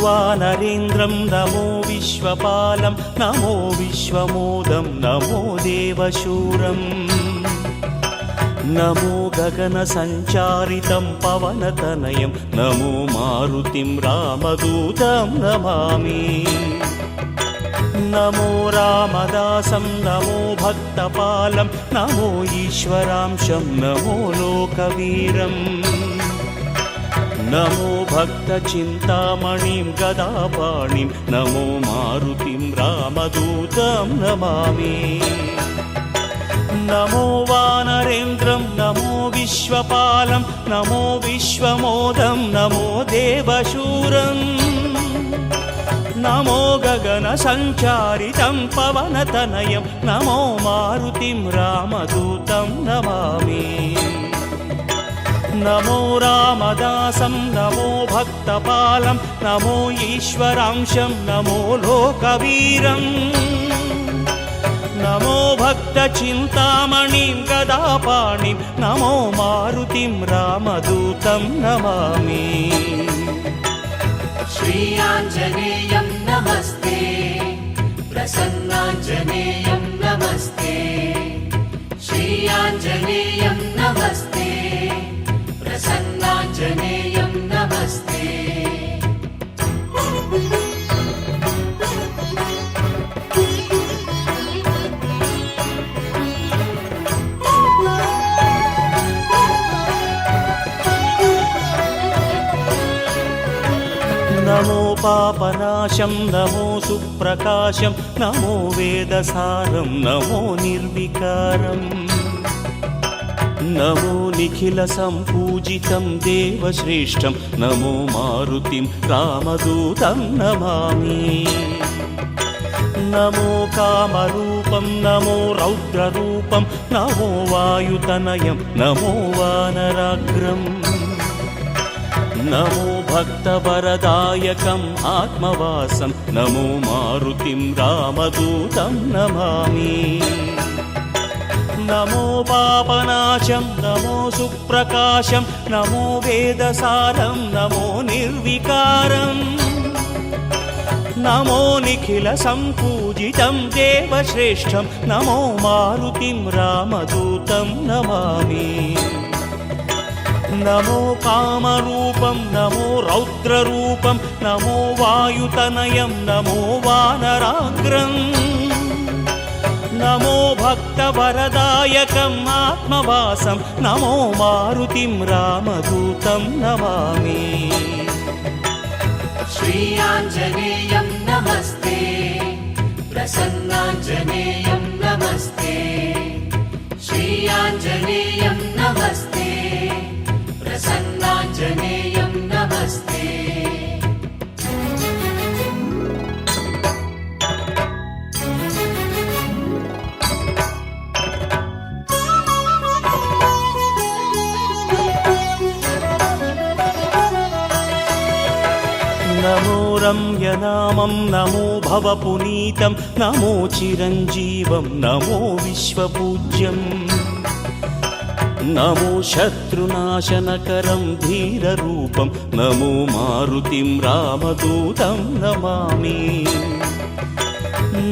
वानरेन्द्रं नमो विश्वपालं नमो विश्वमोदं नमो देवशूरम् नमो गगनसञ्चारितं पवनतनयं नमो मारुतिं रामदूतं नमामि नमो रामदासं नमो भक्तपालं नमो ईश्वरांशं नमो लोकवीरम् नमो भक्तचिन्तामणिं गदापाणिं नमो मारुतिं रामदूतं नमामि नमो वानरेन्द्रं नमो विश्वपालं नमो विश्वमोदं नमो देवशूरम् नमो गगनसञ्चारितं पवनतनयं नमो मारुतिं रामदूतं नमामि नमो रामदासं नमो भक्तपालं नमो ईश्वरांशं नमो लोकवीरम् नमो भक्तचिन्तामणिं गदापाणिं नमो मारुतिं रामदूतं नमामि श्री आञ्जनेयं नमस्ते प्रसन्नाञ्जनेयं नमस्ते श्री आञ्जनेयं नमस्ते प्रसन्नाञ्जनेयं नमस्ते नमो पापनाशं नमो सुप्रकाशं नमो वेदसारं नमो निर्विकारम् नमो निखिलसम्पूजितं देवश्रेष्ठं नमो मारुतिं रामदूतं नमामि नमो कामरूपं नमो रौद्ररूपं नमो वायुतनयं नमो वानराग्रम् नमो भक्तवरदायकम् आत्मवासं नमो मारुतिं रामदूतं नमामि नमो पापनाशं नमो सुप्रकाशं नमो वेदसारं नमो निर्विकारम् नमो निखिलसम्पूजितं देवश्रेष्ठं नमो मारुतिं रामदूतं नमामि नमो कामरूपं नमो रौद्ररूपं नमो वायुतनयं नमो वानराग्रम् नमो भक्तवरदायकम् आत्मवासं नमो मारुतिं रामदूतं नमामि श्री आञ्जनेयं नमस्ते प्रसन्नाञ्जनेयं नमस्ते श्री आञ्जनेयं नमस्ते प्रसन्नाञ्जनेयं नमस्ते नमो रम्यनामं नमो भवपुनीतं नमो चिरञ्जीवं नमो विश्वपूज्यम् नमो शत्रुनाशनकरं धीररूपं नमो मारुतिं रामदूतं नमामि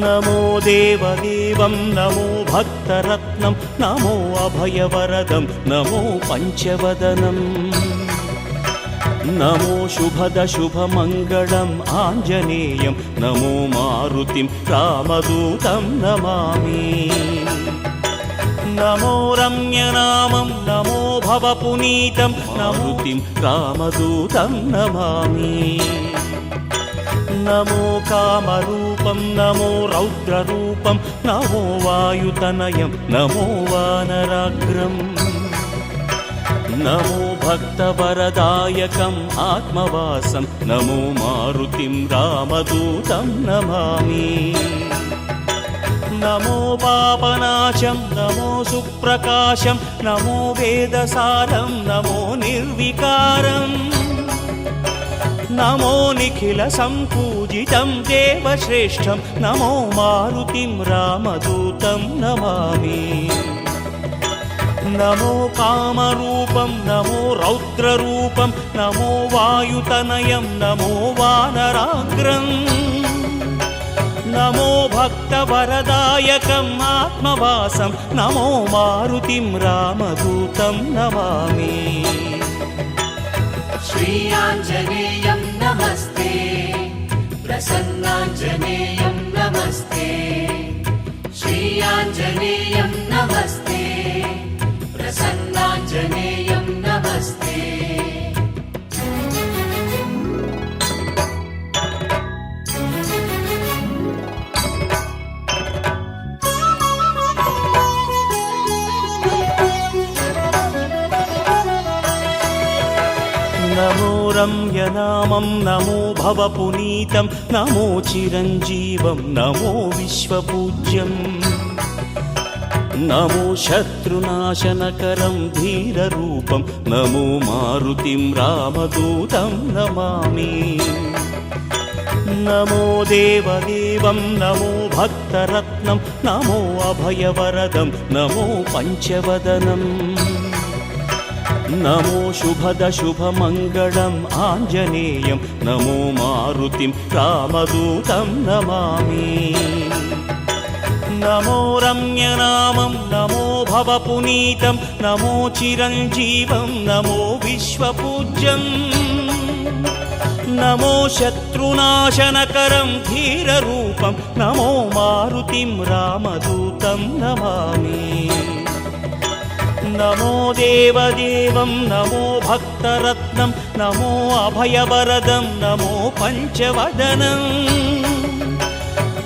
नमो देवदेवं नमो भक्तरत्नं नमो अभयवरदं नमो पञ्चवदनम् नमो शुभदशुभमङ्गलम् आञ्जनेयं नमो मारुतिं रामदूतं नमामि नमो रम्यनामं नमो भवपुनीतं मारुतिं रामदूतं नमामि नमो कामरूपं नमो रौद्ररूपं नमो वायुतनयं नमो वानराग्रम् नमो भक्तवरदायकम् आत्मवासं नमो मारुतिं रामदूतं नमामि नमो पापनाशं नमो सुप्रकाशं नमो वेदसारं नमो निर्विकारम् नमो निखिलसम्पूजितं देवश्रेष्ठं नमो मारुतिं रामदूतं नमामि నమో కామరూపం నమో రౌద్రరూపం నమో వాయుతనయం నమో వానరాగ్రం నమో భక్తవరదాయకం ఆత్మవాసం నమో మారుతిం రామదూతం నమామి श्रीयाञ्जनेयं नमस्ते प्रसन्नाञ्जनेयं नमस्ते श्रीयाञ्जनेयं नमस्ते प्रसन्नाञ्जनेयं नमस्ते నమో రమ్యనామం నమో భవపునీతం నమో చిరంజీవం నమో విశ్వపూజ్యం నమో శత్రునాశనకరం ధీరరూపం నమో మారుతిం రామదూతం నమామి నమో దేవదేవం నమో భక్తరత్నం నమో అభయవరదం నమో పంచవదనం నమో శుభద శుభమంగళం ఆంజనేయం నమో మారుతిం రామదూతం నమామి నమో రమ్యనామం నమో భవపునీతం నమో చిరంజీవం నమో విశ్వపూజ్యం నమో శత్రునాశనకరం ధీరరూపం నమో మారుతిం రామదూతం నమామి నమో దేవదేవం నమో భక్తరత్నం నమో అభయవరదం నమో పంచవదనం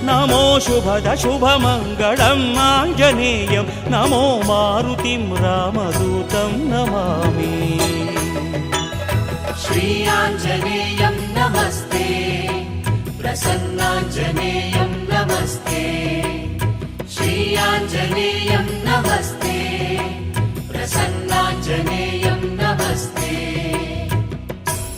నమో శుభద శుభమంగళం ఆంజనేయం నమో మారుతిం రామదూతం నమామి श्रीयाञ्जनेयं नमस्ते प्रसन्नाञ्जनेयं